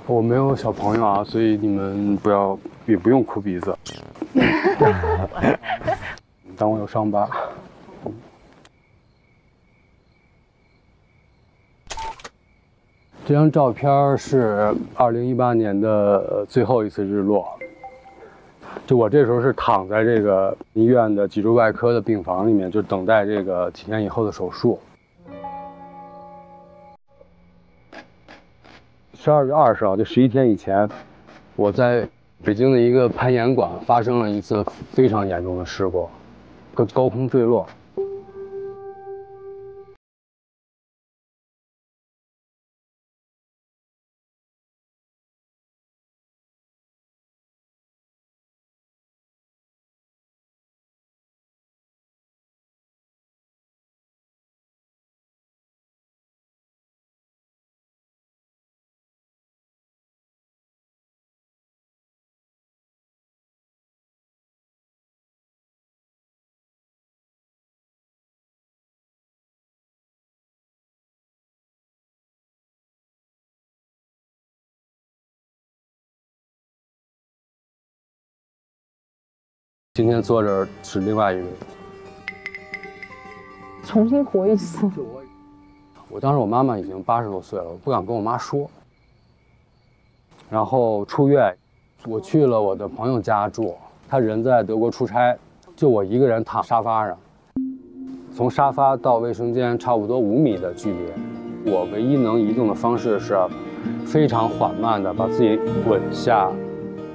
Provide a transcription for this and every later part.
我没有小朋友啊，所以你们也不用哭鼻子。当我有伤疤。这张照片是2018年的最后一次日落。就我这时候是躺在这个医院的脊柱外科的病房里面，就等待这个几天以后的手术。12月20号，就11天以前，我在北京的一个攀岩馆发生了一次非常严重的事故，高空坠落。今天坐着是另外一个人，重新活一次。我当时我妈妈已经80多岁了，我不敢跟我妈说。然后出院，我去了我的朋友家住，他人在德国出差，就我一个人躺沙发上，从沙发到卫生间差不多5米的距离。我唯一能移动的方式是非常缓慢的把自己滚下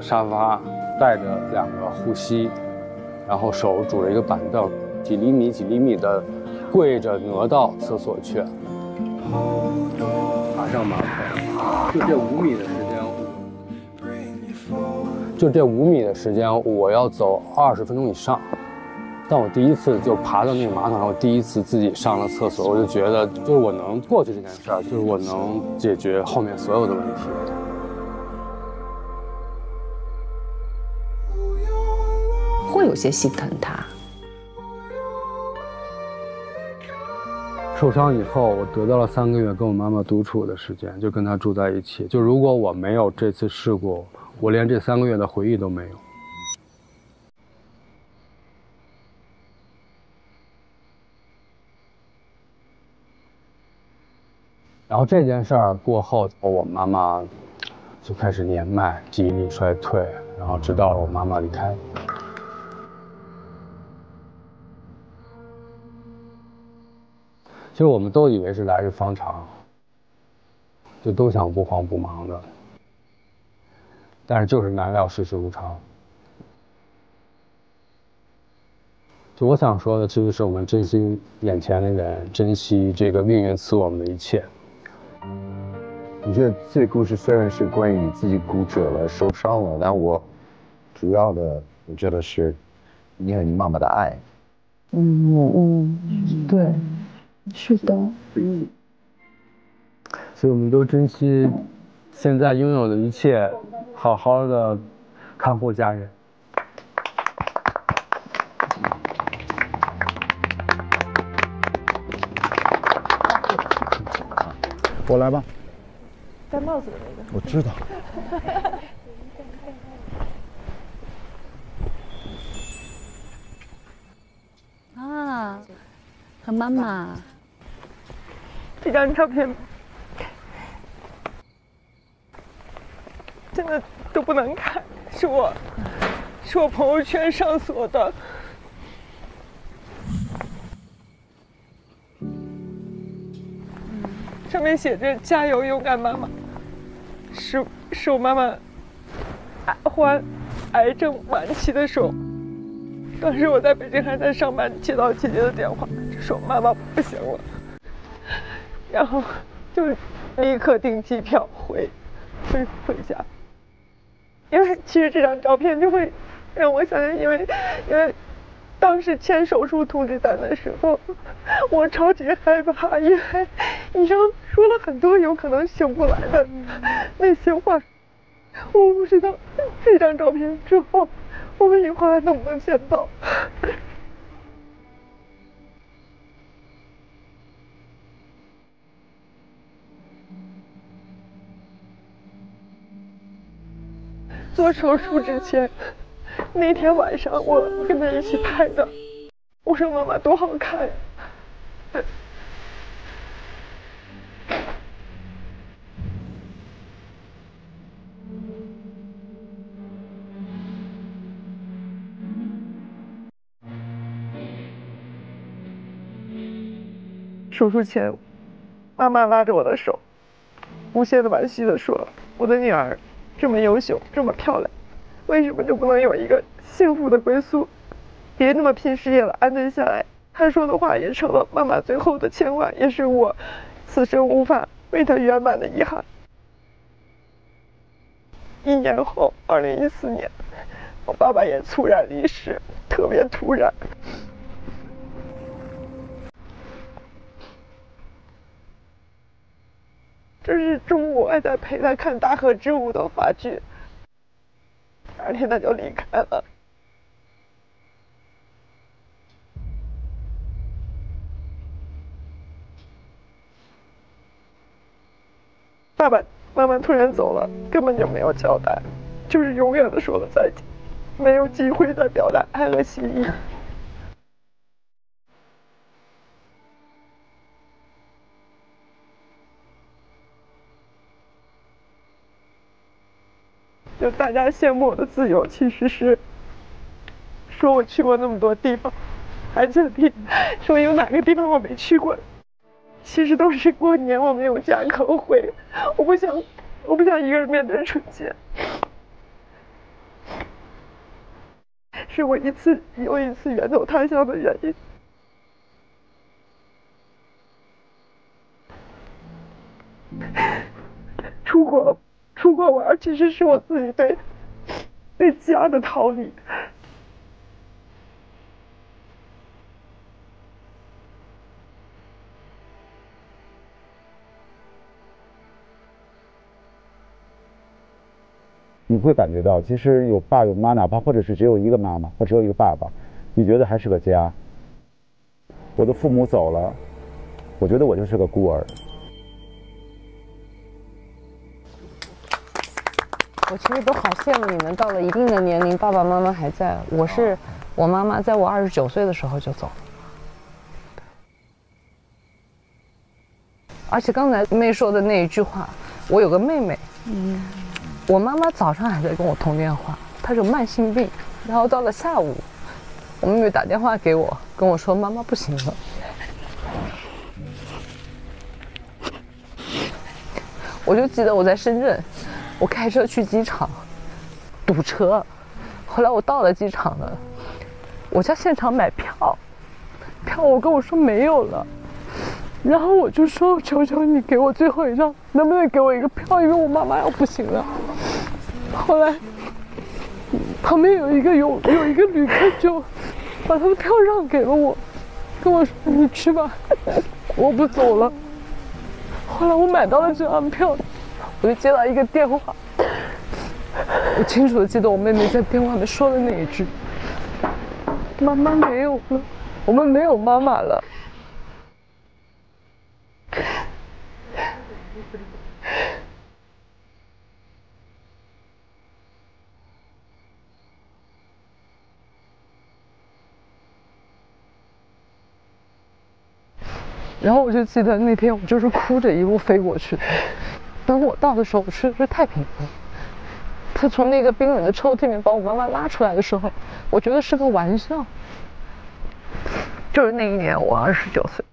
沙发，带着2个护膝。然后手拄着一个板凳，几厘米的跪着挪到厕所去，爬上马桶，就这5米的时间，我要走20分钟以上。但我第一次就爬到那个马桶上，我第一次自己上了厕所，我就觉得就是我能过去这件事儿，就是我能解决后面所有的问题。会有些心疼他。受伤以后，我得到了3个月跟我妈妈独处的时间，就跟她住在一起。就如果我没有这次事故，我连这3个月的回忆都没有。然后这件事儿过后，我妈妈就开始年迈、记忆力衰退，然后直到我妈妈离开。其实我们都以为是来日方长，就都想不慌不忙的，但是就是难料世事无常。就我想说的，其实是我们珍惜眼前的人，珍惜这个命运赐我们的一切。我觉得这个故事虽然是关于你自己骨折了、受伤了，但我主要的我觉得是你和你妈妈的爱。对，是的。所以我们都珍惜现在拥有的一切，好好的看护家人。我来吧。戴帽子的那个。我知道。啊，和妈妈。这张照片真的都不能看，是我朋友圈上锁的。上面写着"加油，勇敢妈妈"，是我妈妈患癌症晚期的时候，当时我在北京还在上班，接到姐姐的电话，就说妈妈不行了，然后就立刻订机票回家。因为其实这张照片就会让我想想，因为当时签手术通知单的时候，我超级害怕，因为医生说了很多有可能醒不来的那些话。我不知道这张照片之后，我们以后还能不能见到。做手术之前，那天晚上我跟他一起拍的。我说妈妈多好看呀！手术前，妈妈拉着我的手，无限的惋惜地说：“我的女儿这么优秀，这么漂亮，为什么就不能有一个幸福的归宿？别那么拼事业了，安顿下来。”她说的话也成了妈妈最后的牵挂，也是我此生无法为她圆满的遗憾。1年后，2014年，我爸爸也猝然离世，特别突然。这是中午还在陪他看《大河之舞》的话剧，第2天他就离开了。爸爸妈妈突然走了，根本就没有交代，就是永远的说了再见，没有机会再表达爱和心意。就大家羡慕我的自由，其实是说我去过那么多地方，还特地说有哪个地方我没去过，其实都是过年我没有家可回，我不想一个人面对春节，是我一次又一次远走他乡的原因。出国玩，其实是我自己对家的逃离。你会感觉到，其实有爸有妈，哪怕或者是只有一个妈妈或只有一个爸爸，你觉得还是个家。我的父母走了，我觉得我就是个孤儿。我其实都好羡慕你们，到了一定的年龄，爸爸妈妈还在。我妈妈在我29岁的时候就走了。而且刚才妹说的那一句话，我有个妹妹，我妈妈早上还在跟我通电话，她有慢性病，然后到了下午，我妹妹打电话给我，跟我说妈妈不行了。我就记得我在深圳，我开车去机场，堵车，后来我到了机场了，我在现场买票我跟我说没有了，然后我就说求求你给我最后一张，能不能给我一个票，因为我妈妈要不行了。后来旁边有一个旅客就把他的票让给了我，跟我说你去吧，我不走了。后来我买到了这张票，我就接到一个电话，我清楚的记得我妹妹在电话里面说的那一句：妈妈没有了，我们没有妈妈了。然后我就记得那天我就是哭着一路飞过去的。等我到的时候，我去的是太平间。他从那个冰冷的抽屉里面把我妈妈拉出来的时候，我觉得是个玩笑。就是那一年我29岁。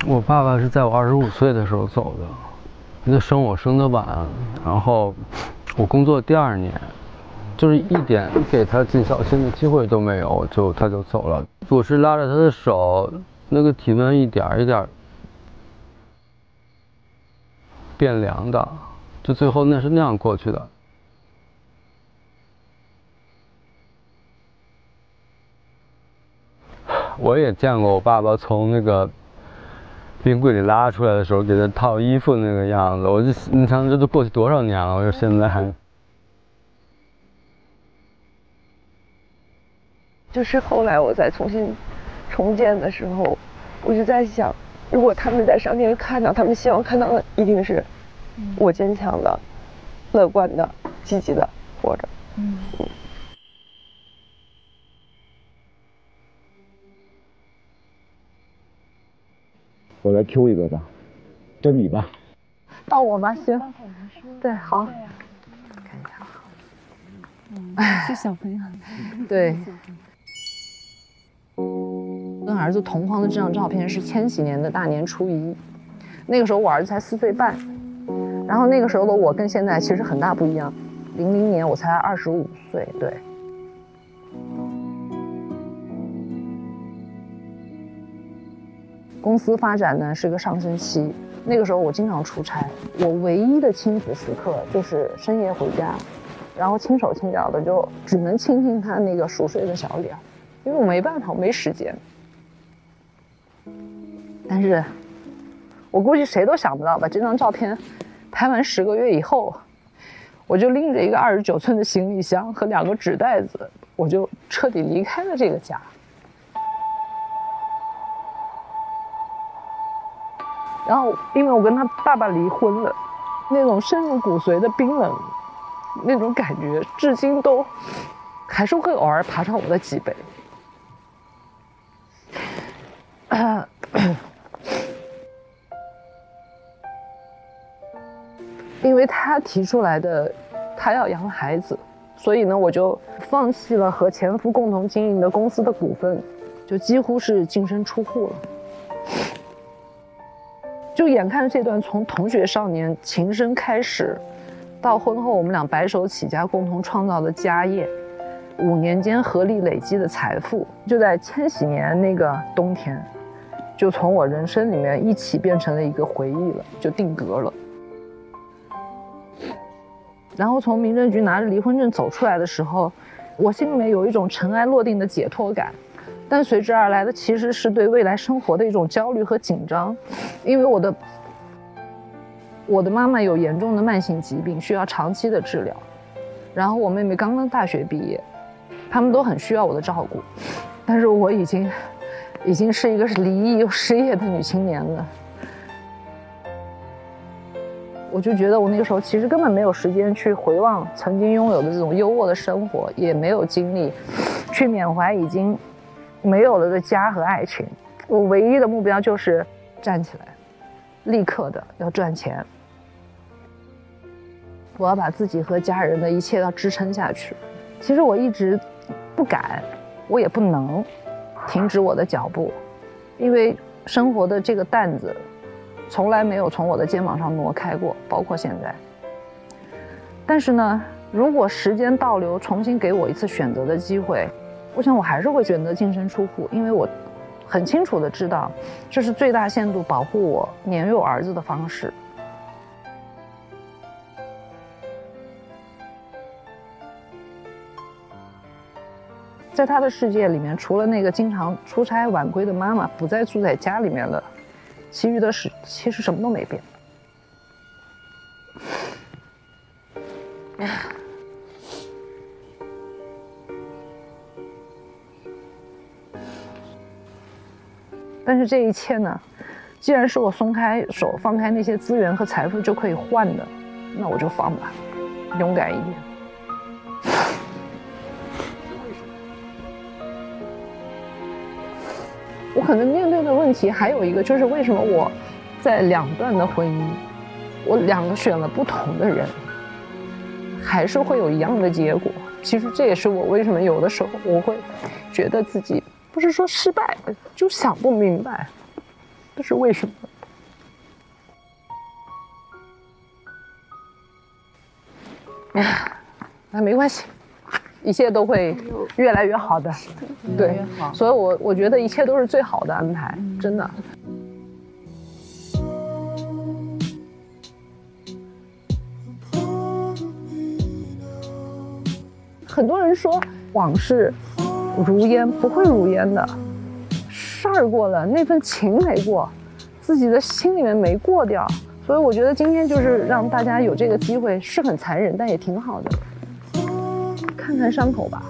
我爸爸是在我25岁的时候走的，他生我生得晚，然后我工作第2年。就是一点给他尽孝心的机会都没有，他就走了。我是拉着他的手，那个体温一点一点变凉的，就最后那是那样过去的。我也见过我爸爸从那个冰柜里拉出来的时候，给他套衣服那个样子。你想这都过去多少年了，我就现在还。就是后来我再重新重建的时候，我就在想，如果他们在上天看到，他们希望看到的一定是我坚强的、乐观的、积极的活着。我来 Q 一个吧，就你吧。到我吗？行。对，好。看一下。是小朋友。对。跟儿子同框的这张照片是千禧年的大年初一，那个时候我儿子才4岁半，然后那个时候的我跟现在其实很大不一样。00年我才25岁，对。公司发展呢是个上升期，那个时候我经常出差，我唯一的亲子时刻就是深夜回家，然后轻手轻脚的就只能亲亲他那个熟睡的小脸，因为我没办法，我没时间。但是，我估计谁都想不到吧，这张照片拍完10个月以后，我就拎着一个29寸的行李箱和2个纸袋子，我就彻底离开了这个家。然后，因为我跟他爸爸离婚了，那种深入骨髓的冰冷，那种感觉，至今都还是会偶尔爬上我的脊背。因为他提出来的，他要养孩子，所以呢，我就放弃了和前夫共同经营的公司的股份，就几乎是净身出户了。就眼看着这段从同学少年情深开始，到婚后我们俩白手起家共同创造的家业，5年间合力累积的财富，就在千禧年那个冬天，就从我人生里面一起变成了一个回忆了，就定格了。然后从民政局拿着离婚证走出来的时候，我心里面有一种尘埃落定的解脱感，但随之而来的其实是对未来生活的一种焦虑和紧张，因为我的妈妈有严重的慢性疾病，需要长期的治疗，然后我妹妹刚刚大学毕业，他们都很需要我的照顾，但是我已经是一个离异又失业的女青年了。我就觉得我那个时候其实根本没有时间去回望曾经拥有的这种优渥的生活，也没有精力去缅怀已经没有了的家和爱情。我唯一的目标就是站起来，立刻的要赚钱，我要把自己和家人的一切要支撑下去。其实我一直不敢，我也不能停止我的脚步，因为生活的这个担子从来没有从我的肩膀上挪开过，包括现在。但是呢，如果时间倒流，重新给我一次选择的机会，我想我还是会选择净身出户，因为我很清楚的知道，这是最大限度保护我年幼儿子的方式。在他的世界里面，除了那个经常出差晚归的妈妈不再住在家里面了，其余的事其实什么都没变。但是这一切呢，既然是我松开手放开那些资源和财富就可以换的，那我就放吧，勇敢一点。我可能面对的问题还有一个，就是为什么我在2段的婚姻，我2个选了不同的人，还是会有一样的结果。其实这也是我为什么有的时候我会觉得自己不是说失败，就想不明白这是为什么。那没关系，一切都会越来越好的。对，所以我觉得一切都是最好的安排，真的。很多人说往事如烟，不会如烟的，事儿过了，那份情没过，自己的心里面没过掉。所以我觉得今天就是让大家有这个机会，是很残忍，但也挺好的。看看伤口吧，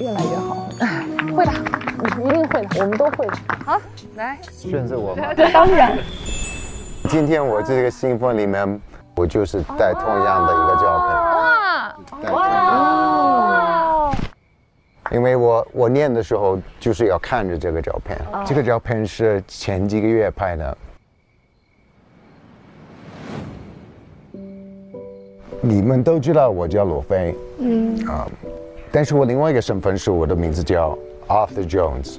越来越好。会的，你一定会的，我们都会的。好，来，选择我吗？当然。今天我这个信封里面，我就是带同样的一个照片。哇！因为我念的时候就是要看着这个照片，这个照片是前几个月拍的。你们都知道我叫罗非，但是我另外一个身份是我的名字叫 Arthur Jones，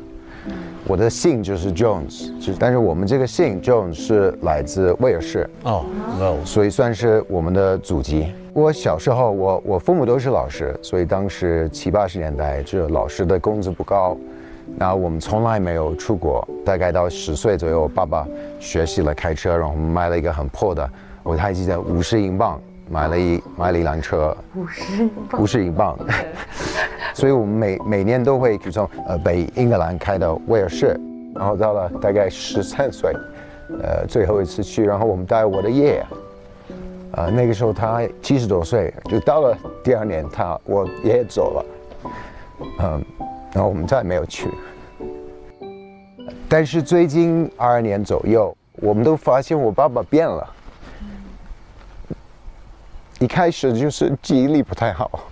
我的姓就是 Jones， 但是我们这个姓 Jones 是来自威尔士所以算是我们的祖籍。我小时候我父母都是老师，所以当时70、80年代这老师的工资不高，那我们从来没有出国。大概到10岁左右，我爸爸学习了开车，然后买了一个很破的，我还记得50英镑。买了一辆车，50英镑，所以我们每年都会从北英格兰开到威尔士，然后到了大概13岁，最后一次去，然后我们带我的爷爷，那个时候他70多岁，就到了第2年我爷爷走了，然后我们再没有去，但是最近2年左右，我们都发现我爸爸变了。一开始就是记忆力不太好，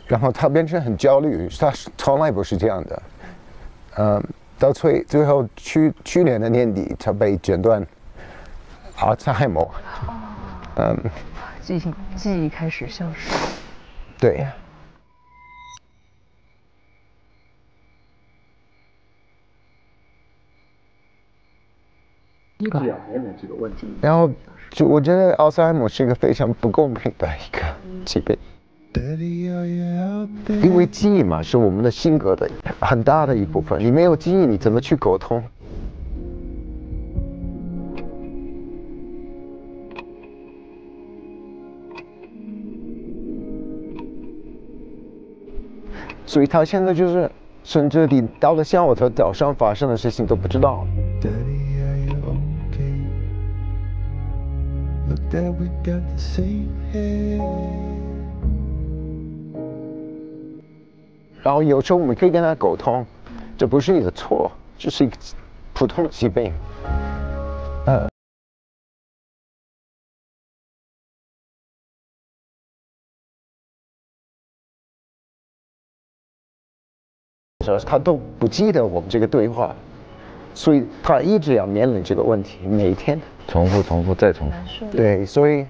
然后他变成很焦虑，他从来不是这样的，到最后去年的年底，他被诊断阿兹海默，记忆开始消失，对。1至2年的这个问题，然后我觉得阿兹海默是一个非常不公平的一个疾病，因为记忆嘛是我们的性格的很大的一部分，你没有记忆你怎么去沟通？所以他现在就是甚至你到了下午和早上发生的事情都不知道。然后有时候我们可以跟他沟通，这不是你的错，这是一个普通的疾病。他都不记得我们这个对话，所以他一直要面临这个问题，每天重复再重复。对，所以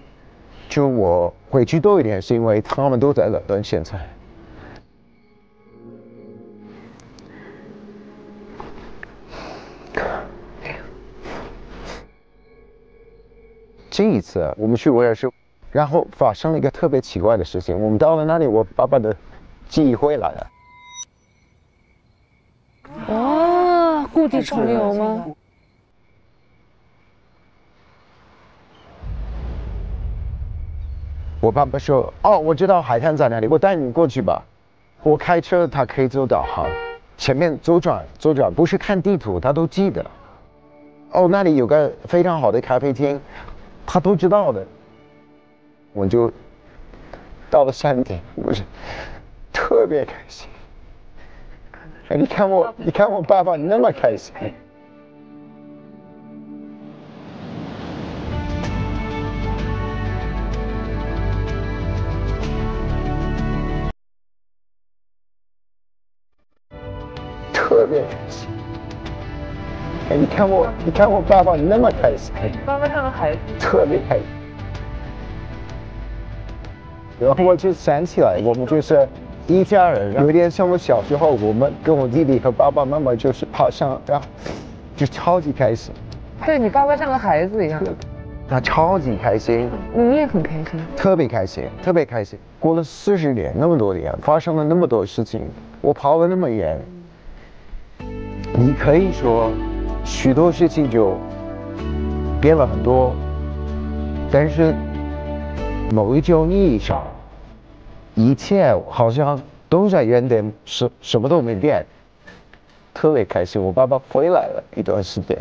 就我回去多一点，是因为他们都在伦敦现在。这一次我们去威尔士，然后发生了一个特别奇怪的事情。我们到了那里，我爸爸的记忆回来了。哇，故地重游吗？我爸爸说：“哦，我知道海滩在哪里，我带你过去吧。”我开车，他可以走导航，前面左转，不是看地图，他都记得。哦，那里有个非常好的咖啡厅，他都知道的。我就到了3点，我是特别开心。你看我爸爸那么开心。特别开心。你看我爸爸那么开心。爸爸像个孩子。特别开心。然后我就想起来，我们就是一家人，有点像我小时候，我们跟我弟弟和爸爸妈妈就是好像，然后就超级开心。对你爸爸像个孩子一样。他超级开心。你也很开心。特别开心，特别开心。过了40年，那么多年，发生了那么多事情，我跑了那么远。你可以说，许多事情就变了很多，但是某一种意义上，一切好像都在原点，什么都没变。特别开心，我爸爸回来了一段时间。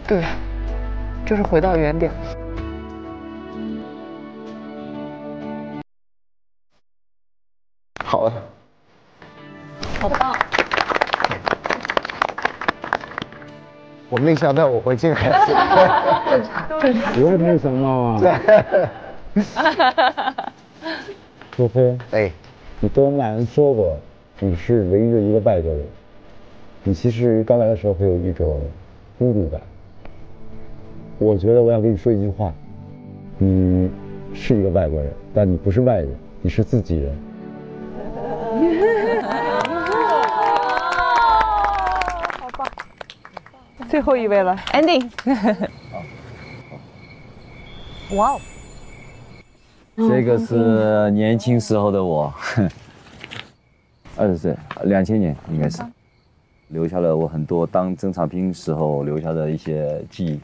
对，就是回到原点。好了，好棒！我没想到我会进来。不用太什么嘛。苏菲，哎，你跟我们俩人说过，你是唯一的一个外国人。你其实刚来的时候会有一种孤独感。我觉得我要跟你说一句话，你是一个外国人，但你不是外人，你是自己人。好棒！最后一位了 ending。哇哦！这个是年轻时候的我，20岁，2000年应该是，留下了我很多当郑长平时候留下的一些记忆。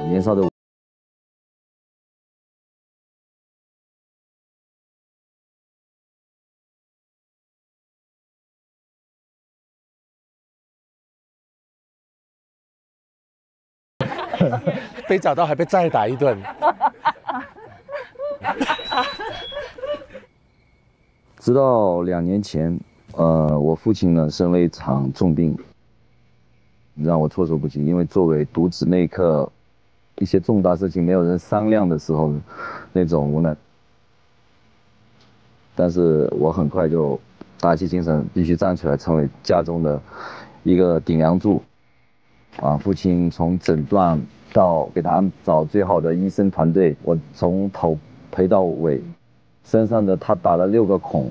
年少的我。被找到还被再打一顿。直到2年前，我父亲呢生了一场重病，让我措手不及。因为作为独子那一刻，一些重大事情没有人商量的时候，那种无奈。但是我很快就打起精神，必须站出来，成为家中的一个顶梁柱。父亲从诊断到给他安找最好的医生团队，我从头陪到尾，身上的他打了6个孔，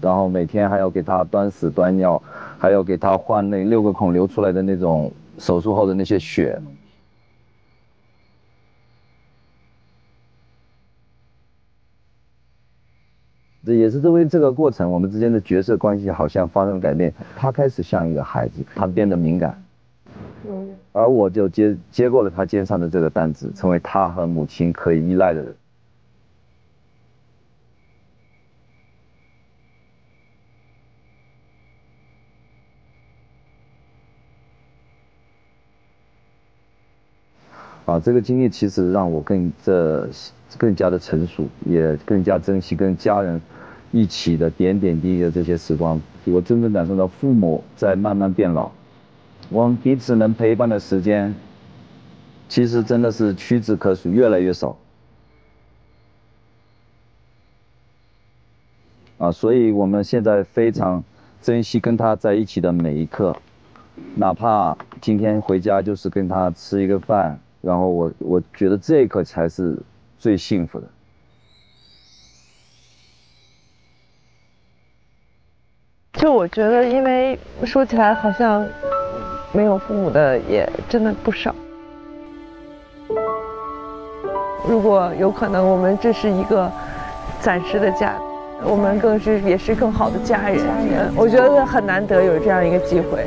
然后每天还要给他端屎端尿，还要给他换那6个孔流出来的那种手术后的那些血。这也是因为这个过程，我们之间的角色关系好像发生了改变。他开始像一个孩子，他变得敏感。而我就接过了他肩上的这个担子，成为他和母亲可以依赖的人。这个经历其实让我更加的成熟，也更加珍惜跟家人一起的点点滴滴的这些时光。我真正感受到父母在慢慢变老。我们彼此能陪伴的时间，其实真的是屈指可数，越来越少。所以我们现在非常珍惜跟他在一起的每一刻，哪怕今天回家就是跟他吃一个饭，然后我觉得这一刻才是最幸福的。就我觉得，因为说起来好像没有父母的也真的不少。如果有可能，我们这是一个暂时的家，我们也是更好的家人。我觉得很难得有这样一个机会。